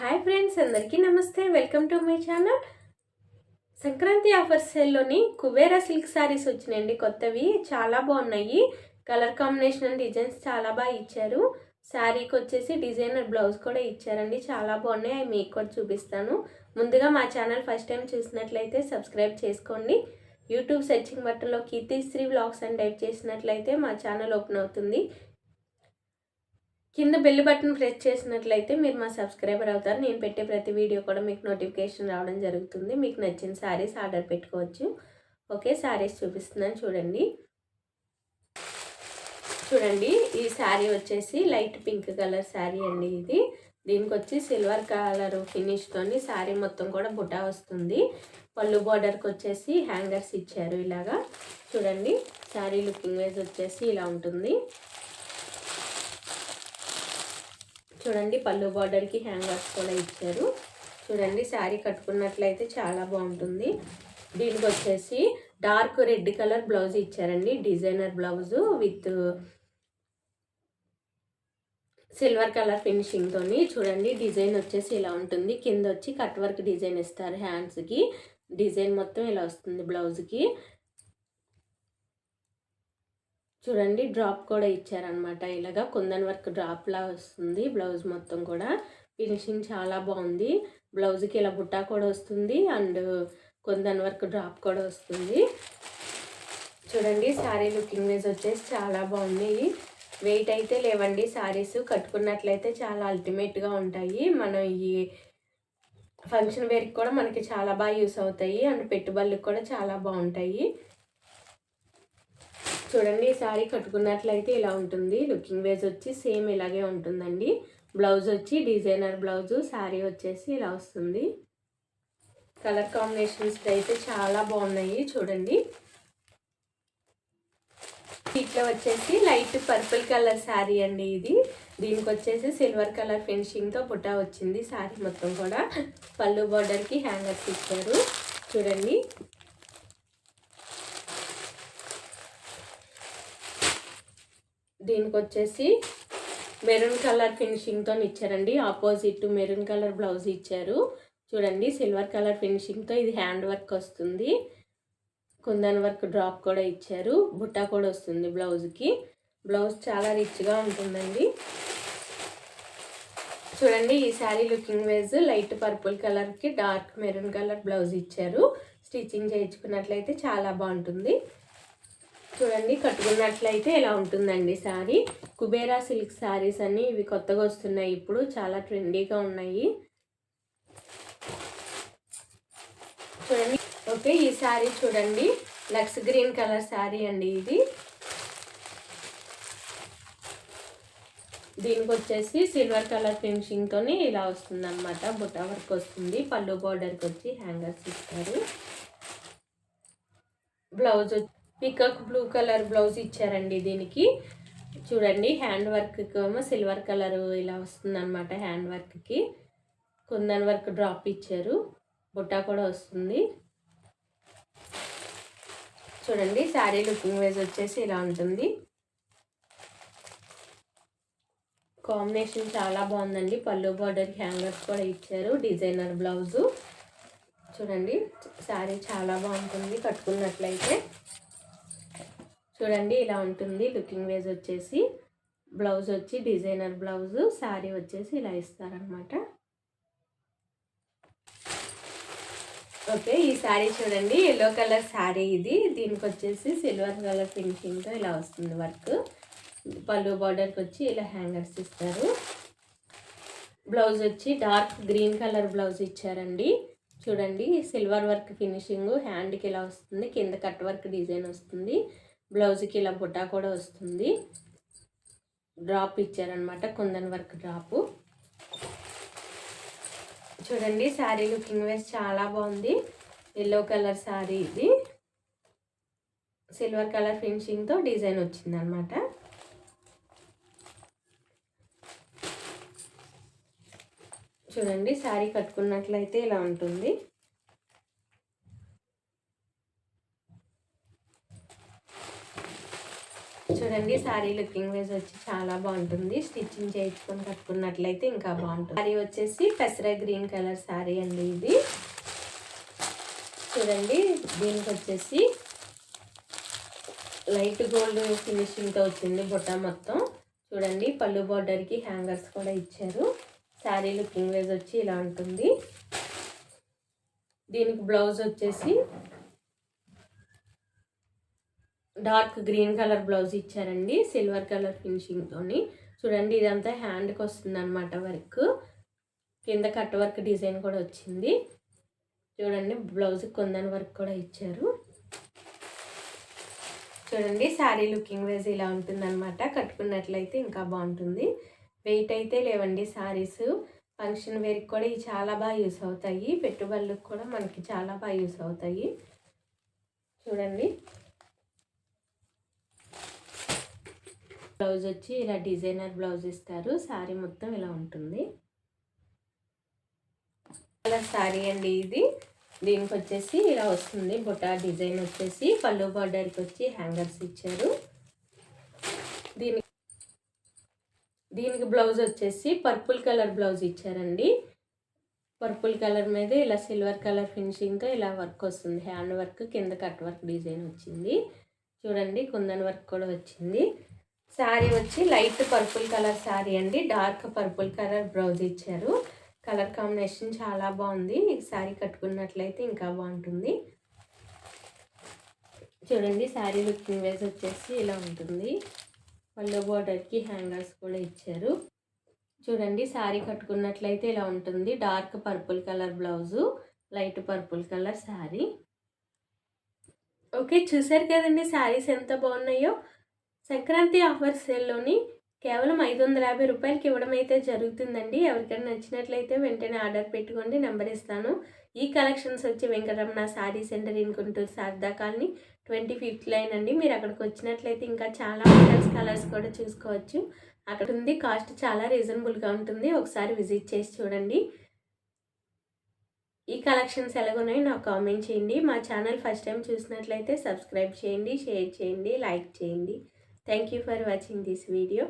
Hi friends, అందరికీ నమస్తే. Welcome to my channel. Sankranti offer సేల్లోని కుబేరా సిల్క్ శారీస్ వచ్చినాయండి. కొత్తవి చాలా బాగున్నాయి. కలర్ కాంబినేషన్ అండ్ డిజైన్స్ చాలా బాగా ఇచ్చారు. శారీకి వచ్చేసి డిజైనర్ బ్లౌజ్ కూడా ఇచ్చారండి. చాలా బాగున్నాయి. అవి మీకు కూడా చూపిస్తాను. ముందుగా మా ఛానల్ ఫస్ట్ టైం చూసినట్లయితే సబ్స్క్రైబ్ చేసుకోండి. యూట్యూబ్ సెర్చింగ్ బటన్లో కీర్తిశ్రీ వ్లాగ్స్ అని టైప్ చేసినట్లయితే మా ఛానల్ ఓపెన్ అవుతుంది. కింద బెల్ బటన్ ప్రెస్ చేసినట్లయితే మీరు మా సబ్స్క్రైబర్ అవుతారు. నేను పెట్టే ప్రతి వీడియో కూడా మీకు నోటిఫికేషన్ రావడం జరుగుతుంది. మీకు నచ్చిన శారీస్ ఆర్డర్ పెట్టుకోవచ్చు. ఓకే, శారీస్ చూపిస్తున్నాను చూడండి. ఈ శారీ వచ్చేసి లైట్ పింక్ కలర్ శారీ అండి. దీనికి వచ్చి సిల్వర్ కలర్ ఫినిష్తోని శారీ మొత్తం కూడా బుటా వస్తుంది. పళ్ళు బార్డర్కి వచ్చేసి హ్యాంగర్స్ ఇచ్చారు. ఇలాగా చూడండి. శారీ లుకింగ్ వైజ్ వచ్చేసి ఇలా ఉంటుంది. చూడండి, పళ్ళు బార్డర్కి హ్యాంగర్స్ కూడా ఇచ్చారు. చూడండి, శారీ కట్టుకున్నట్లయితే చాలా బాగుంటుంది. దీనికి వచ్చేసి డార్క్ రెడ్ కలర్ బ్లౌజ్ ఇచ్చారండి. Designer blouse with silver colour ఫినిషింగ్తోని. చూడండి, డిజైన్ వచ్చేసి ఇలా ఉంటుంది. కింద వచ్చి కట్ వర్క్ డిజైన్ ఇస్తారు. హ్యాండ్స్కి డిజైన్ మొత్తం ఇలా వస్తుంది. బ్లౌజ్కి చూడండి, డ్రాప్ కూడా ఇచ్చారనమాట. ఇలాగా కుందన్ వర్క్ డ్రాప్లా వస్తుంది. బ్లౌజ్ మొత్తం కూడా ఫినిషింగ్ చాలా బాగుంది. బ్లౌజ్కి ఇలా బుట్టా కూడా వస్తుంది అండ్ కుందన్ వర్క్ డ్రాప్ కూడా వస్తుంది. చూడండి, శారీ లుకింగ్ వైజ్ వచ్చేసి చాలా బాగున్నాయి. వెయిట్ అయితే లేవండి. శారీస్ కట్టుకున్నట్లయితే చాలా అల్టిమేట్గా ఉంటాయి. మనం ఈ ఫంక్షన్ వేర్కి కూడా మనకి చాలా బాగా యూస్ అవుతాయి అండ్ పెట్టుబడులకు కూడా చాలా బాగుంటాయి. చూడండి, ఈ శారీ కట్టుకున్నట్లయితే ఇలా ఉంటుంది. లుకింగ్ వైజ్ వచ్చి సేమ్ ఇలాగే ఉంటుందండి. బ్లౌజ్ వచ్చి డిజైనర్ బ్లౌజు, శారీ వచ్చేసి ఇలా వస్తుంది. కలర్ కాంబినేషన్స్ అయితే చాలా బాగున్నాయి. చూడండి, ఇట్లా వచ్చేసి లైట్ పర్పుల్ కలర్ శారీ అండి. దీనికి వచ్చేసి సిల్వర్ కలర్ ఫినిషింగ్తో బుట్టా వచ్చింది. శారీ మొత్తం కూడా పళ్ళు బార్డర్కి హ్యాంగర్స్ ఇచ్చారు. చూడండి, దీనికి వచ్చేసి మెరూన్ కలర్ ఫినిషింగ్తో ఇచ్చారండి. ఆపోజిట్ మెరూన్ కలర్ బ్లౌజ్ ఇచ్చారు. చూడండి, సిల్వర్ కలర్ ఫినిషింగ్తో ఇది హ్యాండ్ వర్క్ వస్తుంది. కుందన్ వర్క్ డ్రాప్ కూడా ఇచ్చారు. బుట్టా కూడా వస్తుంది బ్లౌజ్కి. బ్లౌజ్ చాలా రిచ్గా ఉంటుందండి. చూడండి, ఈ sari looking wise light purple కలర్కి డార్క్ మెరూన్ కలర్ బ్లౌజ్ ఇచ్చారు. స్టిచ్చింగ్ చేయించుకున్నట్లయితే చాలా బాగుంటుంది. చూడండి, కట్టుకున్నట్లయితే ఇలా ఉంటుందండి శారీ. కుబేరా సిల్క్ శారీస్ అన్ని ఇవి కొత్తగా వస్తున్నాయి. ఇప్పుడు చాలా ట్రెండీగా ఉన్నాయి. చూడండి, ఓకే, ఈ శారీ చూడండి. లక్స్ గ్రీన్ కలర్ శారీ అండి. దీనికి వచ్చేసి సిల్వర్ కలర్ ఫినిషింగ్తో ఇలా వస్తుంది అనమాట. బుట్టా వర్క్ వస్తుంది. పళ్ళు బార్డర్కి వచ్చి హ్యాంగర్స్ ఇస్తారు. Blouse peacock blue colour blouse ఇచ్చారండి. దీనికి చూడండి, హ్యాండ్ వర్క్కి ఏమో సిల్వర్ కలర్ ఇలా వస్తుంది అనమాట. హ్యాండ్ వర్క్కి కుందన్ వర్క్ డ్రాప్ ఇచ్చారు. బుట్టా కూడా వస్తుంది. చూడండి, శారీ లుకింగ్ వైజ్ వచ్చేసి ఇలా ఉంటుంది. కాంబినేషన్ చాలా బాగుందండి. పళ్ళు బార్డర్కి హ్యాంగర్స్ కూడా ఇచ్చారు. Designer blouse. చూడండి, శారీ చాలా బాగుంటుంది కట్టుకున్నట్లయితే. చూడండి, ఇలా ఉంటుంది లుకింగ్ వైజ్ వచ్చేసి. బ్లౌజ్ వచ్చి డిజైనర్ బ్లౌజు, శారీ వచ్చేసి ఇలా ఇస్తారనమాట. ఓకే, ఈ శారీ చూడండి, ఎల్లో కలర్ శారీ. దీనికి వచ్చేసి సిల్వర్ కలర్ ఫినిషింగ్తో ఇలా వస్తుంది వర్క్. పళ్ళు బార్డర్కి వచ్చి ఇలా హ్యాంగర్స్ ఇస్తారు. బ్లౌజ్ వచ్చి డార్క్ గ్రీన్ కలర్ బ్లౌజ్ ఇచ్చారండి. చూడండి, సిల్వర్ వర్క్ ఫినిషింగ్ హ్యాండ్కి ఇలా వస్తుంది. కింద కట్ వర్క్ డిజైన్ వస్తుంది. బ్లౌజ్కి ఇలా బుట్టా కూడా వస్తుంది. డ్రాప్ ఇచ్చారనమాట, కుందన్ వర్క్ డ్రాపు. చూడండి, శారీ లుకింగ్ వైజ్ చాలా బాగుంది. Yellow colour sari. Silver colour ఫినిషింగ్తో డిజైన్ వచ్చింది అనమాట. చూడండి, శారీ కట్టుకున్నట్లయితే ఇలా ఉంటుంది. చూడండి శారీ లుకింగ్ వైజ్ వచ్చి చాలా బాగుంటుంది. స్టిచ్చింగ్ చేయించుకొని కట్టుకున్నట్లయితే ఇంకా బాగుంటుంది. శారీ వచ్చేసి పెసర గ్రీన్ కలర్ శారీ అండి ఇది. చూడండి దీనికి వచ్చేసి లైట్ గోల్డ్ ఫినిషింగ్తో వచ్చింది బుట్ట మొత్తం. చూడండి పళ్ళు బార్డర్కి హ్యాంగర్స్ కూడా ఇచ్చారు. శారీ లుకింగ్ వైజ్ వచ్చి ఇలా ఉంటుంది. దీనికి బ్లౌజ్ వచ్చేసి డార్క్ గ్రీన్ కలర్ బ్లౌజ్ ఇచ్చారండి సిల్వర్ కలర్ ఫినిషింగ్తోని. చూడండి ఇదంతా హ్యాండ్కి వస్తుంది అనమాట వర్క్. కింద కట్ వర్క్ డిజైన్ కూడా వచ్చింది. చూడండి బ్లౌజ్ కుందన్ వర్క్ కూడా ఇచ్చారు. చూడండి శారీ లుకింగ్ వైజ్ ఇలా ఉంటుంది అనమాట. కట్టుకున్నట్లయితే ఇంకా బాగుంటుంది. వెయిట్ అయితే లేవండి శారీస్. ఫంక్షన్ వేర్కి కూడా ఇవి చాలా బాగా యూస్ అవుతాయి. పెట్టుబడులకు కూడా మనకి చాలా బాగా యూస్ అవుతాయి. చూడండి బ్లౌజ్ వచ్చి ఇలా డిజైనర్ బ్లౌజ్ ఇస్తారు. శారీ మొత్తం ఇలా ఉంటుంది. అలా శారీ అండి ఇది. దీనికి వచ్చేసి ఇలా వస్తుంది బుటా డిజైన్ వచ్చేసి. పళ్ళు బార్డర్కి వచ్చి హ్యాంగర్స్ ఇచ్చారు. దీనికి బ్లౌజ్ వచ్చేసి పర్పుల్ కలర్ బ్లౌజ్ ఇచ్చారండి. పర్పుల్ కలర్ మీద ఇలా సిల్వర్ కలర్ ఫినిషింగ్తో ఇలా వర్క్ వస్తుంది. హ్యాండ్ వర్క్ కింద కట్ వర్క్ డిజైన్ వచ్చింది. చూడండి కుందన్ వర్క్ కూడా వచ్చింది. శారీ వచ్చి లైట్ పర్పుల్ కలర్ శారీ అండి. డార్క్ పర్పుల్ కలర్ బ్లౌజ్ ఇచ్చారు. కలర్ కాంబినేషన్ చాలా బాగుంది. ఈ శారీ కట్టుకున్నట్లయితే ఇంకా బాగుంటుంది. చూడండి శారీ లుకింగ్ వైజ్ వచ్చేసి ఇలా ఉంటుంది. పళ్ళు బోర్డర్కి హ్యాంగర్స్ కూడా ఇచ్చారు. చూడండి శారీ కట్టుకున్నట్లయితే ఇలా ఉంటుంది. Dark purple colour blouse, light purple colour sari. Okay, చూసారు కదండి శారీస్ ఎంత బాగున్నాయో. సంక్రాంతి ఆఫర్ సేల్లోని కేవలం 550 రూపాయలకి ఇవ్వడం అయితే జరుగుతుందండి. ఎవరికైనా నచ్చినట్లయితే వెంటనే ఆర్డర్ పెట్టుకోండి. నెంబర్ ఇస్తాను. ఈ కలెక్షన్స్ వచ్చి Venkataramana sari centre in Guntur, Sharada colony, 25th line అండి. మీరు అక్కడికి వచ్చినట్లయితే ఇంకా చాలా మోడల్స్ కలర్స్ కూడా చూసుకోవచ్చు. అక్కడ ఉంది. కాస్ట్ చాలా రీజనబుల్గా ఉంటుంది. ఒకసారి విజిట్ చేసి చూడండి. ఈ కలెక్షన్స్ ఎలాగున్నాయో నాకు కామెంట్ చేయండి. మా ఛానల్ ఫస్ట్ టైం చూసినట్లయితే సబ్స్క్రైబ్ చేయండి, షేర్ చేయండి, లైక్ చేయండి. Thank you for watching this video.